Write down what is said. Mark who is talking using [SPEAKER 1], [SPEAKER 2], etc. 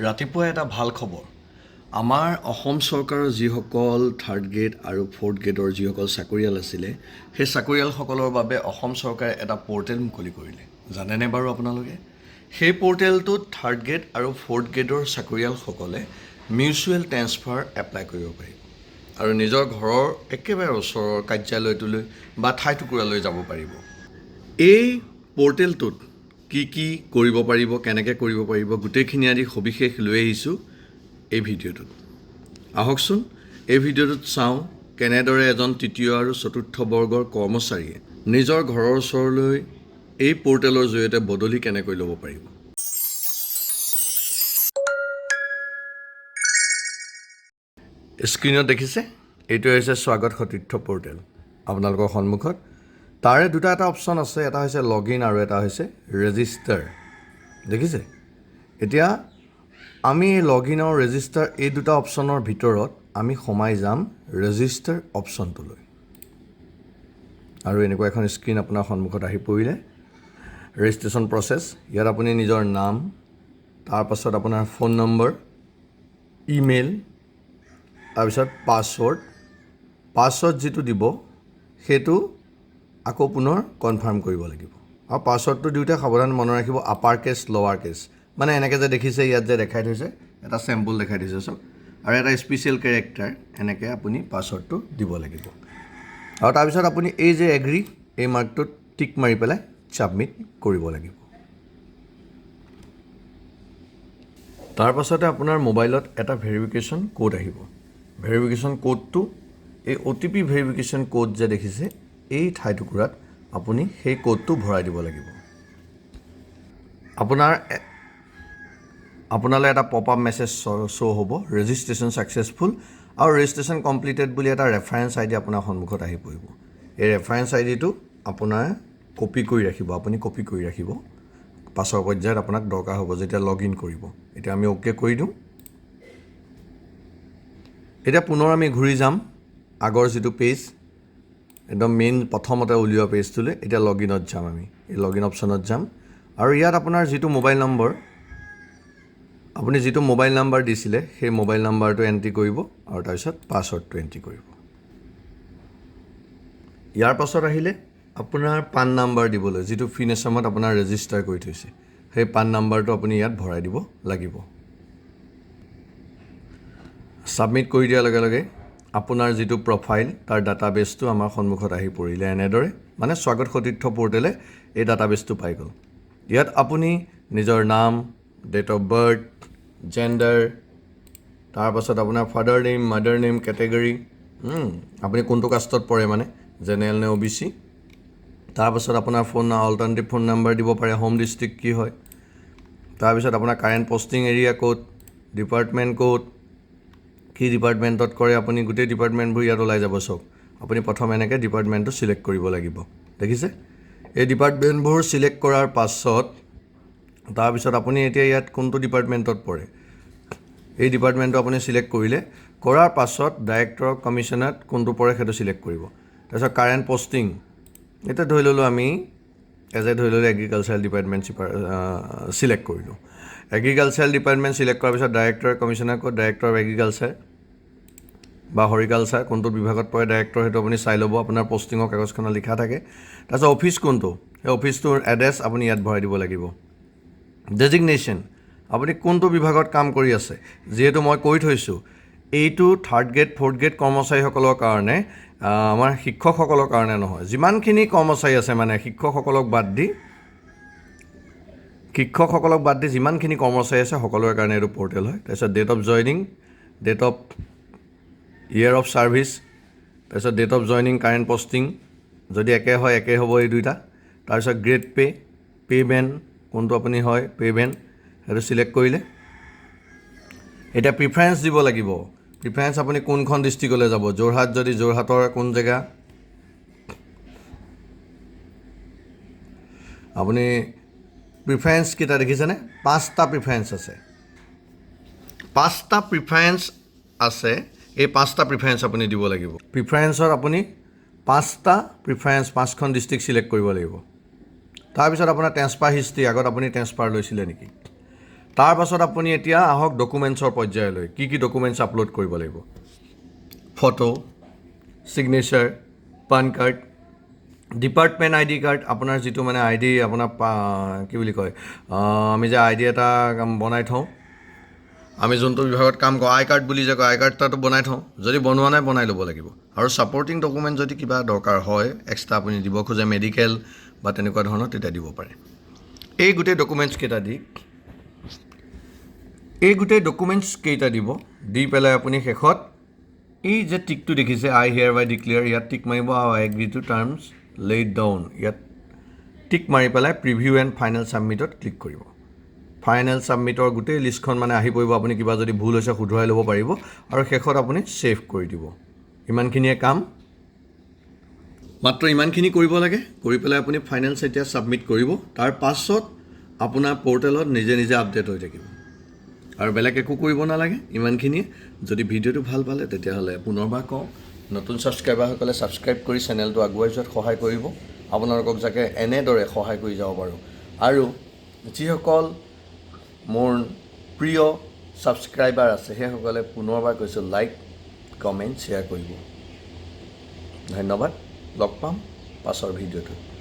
[SPEAKER 1] ৰাতিপুৱা এটা ভাল খবৰ। আমাৰ অসম চৰকাৰৰ যিসকল থাৰ্ড গ্ৰেড আৰু ফ'ৰ্থ গ্ৰেডৰ যিসকল চাকৰিয়াল আছিলে, সেই চাকৰিয়ালসকলৰ বাবে অসম চৰকাৰে এটা পৰ্টেল মুকলি কৰিলে। জানেনে বাৰু আপোনালোকে? সেই পৰ্টেলটোত থাৰ্ড গ্ৰেড আৰু ফ'ৰ্থ গ্ৰেডৰ চাকৰিয়ালসকলে মিউচুৱেল ট্ৰেন্সফাৰ এপ্লাই কৰিব পাৰিব আৰু নিজৰ ঘৰৰ একেবাৰে ওচৰৰ কাৰ্যালয়টোলৈ বা ঠাই টুকুৰালৈ যাব পাৰিব। এই পৰ্টেলটোত কি কৰিব পাৰিব, কেনেকৈ কৰিব পাৰিব, গোটেইখিনি আদি সবিশেষ লৈ আহিছোঁ এই ভিডিঅ'টোত। আহকচোন এই ভিডিঅ'টোত চাওঁ কেনেদৰে এজন তৃতীয় আৰু চতুৰ্থ বৰ্গৰ কৰ্মচাৰীয়ে নিজৰ ঘৰৰ ওচৰলৈ এই পৰ্টেলৰ জৰিয়তে বদলি কেনেকৈ ল'ব পাৰিব। স্ক্ৰীণত দেখিছে, এইটোৱে হৈছে স্বাগত সতীৰ্থ পৰ্টেল আপোনালোকৰ সন্মুখত। তাৰে এটা অপশ্যন আছে, এটা হৈছে লগ ইন আৰু এটা হৈছে ৰেজিষ্টাৰ। দেখিছে? এতিয়া আমি এই লগ ইন আৰু ৰেজিষ্টাৰ এই দুটা অপশ্যনৰ ভিতৰত আমি সোমাই যাম ৰেজিষ্টাৰ অপশ্যনটোলৈ। আৰু এনেকুৱা এখন স্ক্ৰীণ আপোনাৰ সন্মুখত আহি পৰিলে। ৰেজিষ্ট্ৰেশ্যন প্ৰচেছ, ইয়াত আপুনি নিজৰ নাম, তাৰপাছত আপোনাৰ ফোন নম্বৰ, ইমেইল, তাৰপিছত পাছৱৰ্ড যিটো দিব সেইটো আকৌ পুনৰ কনফাৰ্ম কৰিব লাগিব। আৰু পাছৱৰ্ডটো দিওঁতে সাৱধান মনত ৰাখিব আপাৰ কেছ লৱাৰ কেছ, মানে এনেকৈ যে দেখিছে ইয়াত যে দেখাই থৈছে, এটা চেম্পল দেখাই থৈছে চব, আৰু এটা স্পেচিয়েল কেৰেক্টাৰ, এনেকৈ আপুনি পাছৱৰ্ডটো দিব লাগিব। আৰু তাৰপিছত আপুনি এই যে এগ্ৰি এই মাৰ্কটোত টিক মাৰি পেলাই ছাবমিট কৰিব লাগিব। তাৰপাছতে আপোনাৰ মোবাইলত এটা ভেৰিফিকেশ্যন কোড আহিব। ভেৰিফিকেশ্যন কোডটো এই OTP ভেৰিফিকেশ্যন কোড যে দেখিছে এই ঠাইটুকুৰাত আপুনি সেই কোডটো ভৰাই দিব লাগিব। আপোনালৈ এটা পপ আপ মেছেজ শ্ব' হ'ব, ৰেজিষ্ট্ৰেশ্যন ছাকচেছফুল আৰু ৰেজিষ্ট্ৰেশ্যন কমপ্লিটেড বুলি এটা ৰেফাৰেঞ্চ ID আপোনাৰ সন্মুখত আহি পৰিব। এই ৰেফাৰেঞ্চ IDটো আপোনাৰ কপি কৰি ৰাখিব, আপুনি কপি কৰি ৰাখিব। পাছৰ পৰ্যায়ত আপোনাক দৰকাৰ হ'ব যেতিয়া লগ ইন কৰিব। এতিয়া আমি অ'কে কৰি দিওঁ। এতিয়া পুনৰ আমি ঘূৰি যাম আগৰ যিটো পেজ, একদম মেইন প্ৰথমতে উলিওৱা পেজটোলৈ। এতিয়া লগ ইনত যাম, আমি এই লগ ইন অপশ্যনত যাম আৰু ইয়াত আপোনাৰ যিটো মোবাইল নম্বৰ, আপুনি যিটো মোবাইল নাম্বাৰ দিছিলে সেই মোবাইল নাম্বাৰটো এণ্ট্ৰি কৰিব আৰু তাৰপিছত পাছৱৰ্ডটো এণ্ট্ৰি কৰিব। ইয়াৰ পাছত আহিলে আপোনাৰ পান নাম্বাৰ দিবলৈ, যিটো ফিনেছমত আপোনাৰ ৰেজিষ্টাৰ কৰি থৈছে, সেই পান নাম্বাৰটো আপুনি ইয়াত ভৰাই দিব লাগিব। ছাবমিট কৰি দিয়াৰ লগে লগে আপোনাৰ যিটো প্ৰফাইল তাৰ ডাটাবেছটো আমাৰ সন্মুখত আহি পৰিলে এনেদৰে, মানে স্বাগত সতীৰ্থ পৰ্টেলে এই ডাটাবেছটো পাই গ'ল। ইয়াত আপুনি নিজৰ নাম, ডেট অফ বাৰ্থ, জেণ্ডাৰ, তাৰপাছত আপোনাৰ father name, mother name, category, আপুনি কোনটো কাষ্টত পৰে, মানে জেনেৰেল নে OBC, তাৰপাছত আপোনাৰ অল্টাৰনেটিভ ফোন নাম্বাৰ দিব পাৰে, হোম ডিষ্ট্ৰিক্ট কি হয়, তাৰপিছত আপোনাৰ কাৰেণ্ট পষ্টিং এৰিয়া ক'ত, ডিপাৰ্টমেণ্ট ক'ত, কি ডিপাৰ্টমেণ্টত কৰে আপুনি, গোটেই ডিপাৰ্টমেণ্টবোৰ ইয়াত ওলাই যাব চব। আপুনি প্ৰথম এনেকৈ ডিপাৰ্টমেণ্টটো ছিলেক্ট কৰিব লাগিব। দেখিছে? এই ডিপাৰ্টমেণ্টবোৰ ছিলেক্ট কৰাৰ পাছত তাৰপিছত আপুনি এতিয়া ইয়াত কোনটো ডিপাৰ্টমেণ্টত পৰে এই ডিপাৰ্টমেণ্টটো আপুনি ছিলেক্ট কৰিলে, কৰাৰ পাছত ডাইৰেক্টৰ অফ কমিশ্যনাৰত কোনটো পৰে সেইটো ছিলেক্ট কৰিব। তাৰপিছত কাৰেণ্ট পষ্টিং, এতিয়া ধৰি ল'লোঁ আমি এগ্ৰিকালচাৰেল ডিপাৰ্টমেণ্ট ছিলেক্ট কৰিলোঁ। এগ্ৰিকালচাৰেল ডিপাৰ্টমেণ্ট ছিলেক্ট কৰাৰ পিছত ডাইৰেক্টৰ কমিশ্যনাৰ ক'ত, ডাইৰেক্টৰ অফ এগ্ৰিকালচাৰ বা হৰিকালচাৰ, কোনটো বিভাগত পৰে ডাইৰেক্টৰ সেইটো আপুনি চাই ল'ব, আপোনাৰ পষ্টিঙৰ কাগজখনত লিখা থাকে। তাৰপিছত অফিচ কোনটো, সেই অফিচটোৰ এড্ৰেছ আপুনি ইয়াত ভৰাই দিব লাগিব। ডেজিগনেশ্যন, আপুনি কোনটো বিভাগত কাম কৰি আছে, যিহেতু মই কৈ থৈছোঁ এইটো থাৰ্ড গ্ৰেড ফ'ৰ্থ গ্ৰেড কৰ্মচাৰীসকলৰ কাৰণে, আমাৰ শিক্ষকসকলৰ কাৰণে নহয়। যিমানখিনি কৰ্মচাৰী আছে, মানে শিক্ষকসকলক বাদ দি যিমানখিনি কৰ্মচাৰী আছে সকলোৰে কাৰণে এইটো পৰ্টেল হয়। তাৰপিছত date of joining, date of year of service, তাৰপিছত date of joining, current posting, যদি একে হয় একে হ'ব এই দুইটা। তাৰপিছত গ্ৰেড পে'মেণ্ট কোনটো আপুনি হয়, পে'মেণ্ট সেইটো ছিলেক্ট কৰিলে। এতিয়া প্ৰিফাৰেঞ্চ দিব লাগিব। প্ৰিফাৰেঞ্চ আপুনি কোনখন ডিষ্ট্ৰিক্টলৈ যাব, যোৰহাট যদি যোৰহাটৰ কোন জেগা, আপুনি প্ৰিফাৰেঞ্চ কেইটা দেখিছেনে, 5টা প্ৰিফাৰেঞ্চ আছে। 5টা প্ৰিফাৰেঞ্চ আছে, এই 5টা প্ৰিফাৰেঞ্চ আপুনি দিব লাগিব। প্ৰিফাৰেঞ্চত আপুনি 5খন ডিষ্ট্ৰিক্ট ছিলেক্ট কৰিব লাগিব। তাৰপিছত আপোনাৰ ট্ৰেন্সফাৰ হিষ্ট্ৰী, আগত আপুনি ট্ৰেন্সফাৰ লৈছিলে নেকি, তাৰ পাছত আপুনি এতিয়া আহক ডকুমেণ্টছৰ পৰ্যায়লৈ কি কি ডকুমেণ্টছ আপলোড কৰিব লাগিব photo signature PAN card department I D card আপোনাৰ যিটো মানে আই ডি আপোনাৰ কি বুলি কয় আমি যে আই ডি এটা বনাই থওঁ আমি যোনটো বিভাগত কাম কৰোঁ আই কাৰ্ড বুলি যে কয় আই কাৰ্ড এটাটো বনাই থওঁ যদি বনোৱা নাই বনাই ল'ব লাগিব আৰু ছাপৰ্টিং ডকুমেণ্ট যদি কিবা দৰকাৰ হয় এক্সট্ৰা আপুনি দিব খোজে মেডিকেল বা তেনেকুৱা ধৰণৰ তেতিয়া দিব পাৰে এই গোটেই ডকুমেণ্টছকেইটা দিব দি পেলাই আপুনি শেষত এই যে টিকটো দেখিছে আই হিয়াৰ বাই ডিক্লেয়াৰ ইয়াত টিক মাৰিব আৰু I agree to terms laid down ইয়াত টিক মাৰি পেলাই প্ৰিভিউ এণ্ড ফাইনেল ছাবমিটত ক্লিক কৰিব ফাইনেল ছাবমিটৰ গোটেই লিষ্টখন মানে আহি পৰিব আপুনি কিবা যদি ভুল হৈছে শুধৰাই ল'ব পাৰিব আৰু শেষত আপুনি ছেভ কৰি দিব ইমানখিনিয়ে কাম মাত্ৰ ইমানখিনি কৰিব লাগে কৰি পেলাই আপুনি ফাইনেল যেতিয়া ছাবমিট কৰিব তাৰ পাছত আপোনাৰ পৰ্টেলত নিজে নিজে আপডেট হৈ থাকিব আৰু বেলেগ একো কৰিব নালাগে ইমানখিনিয়ে যদি ভিডিঅ'টো ভাল পালে তেতিয়াহ'লে পুনৰবাৰ কওঁ নতুন ছাবস্ক্ৰাইবাৰসকলে ছাবস্ক্ৰাইব কৰি চেনেলটো আগুৱাই যোৱাত সহায় কৰিব আপোনালোকক যাতে এনেদৰে সহায় কৰি যাব পাৰোঁ আৰু যিসকল মোৰ প্ৰিয় ছাবস্ক্ৰাইবাৰ আছে সেইসকলে পুনৰবাৰ কৈছোঁ লাইক কমেণ্ট শ্বেয়াৰ কৰিব ধন্যবাদ লগ পাম পাছৰ ভিডিঅ'টোত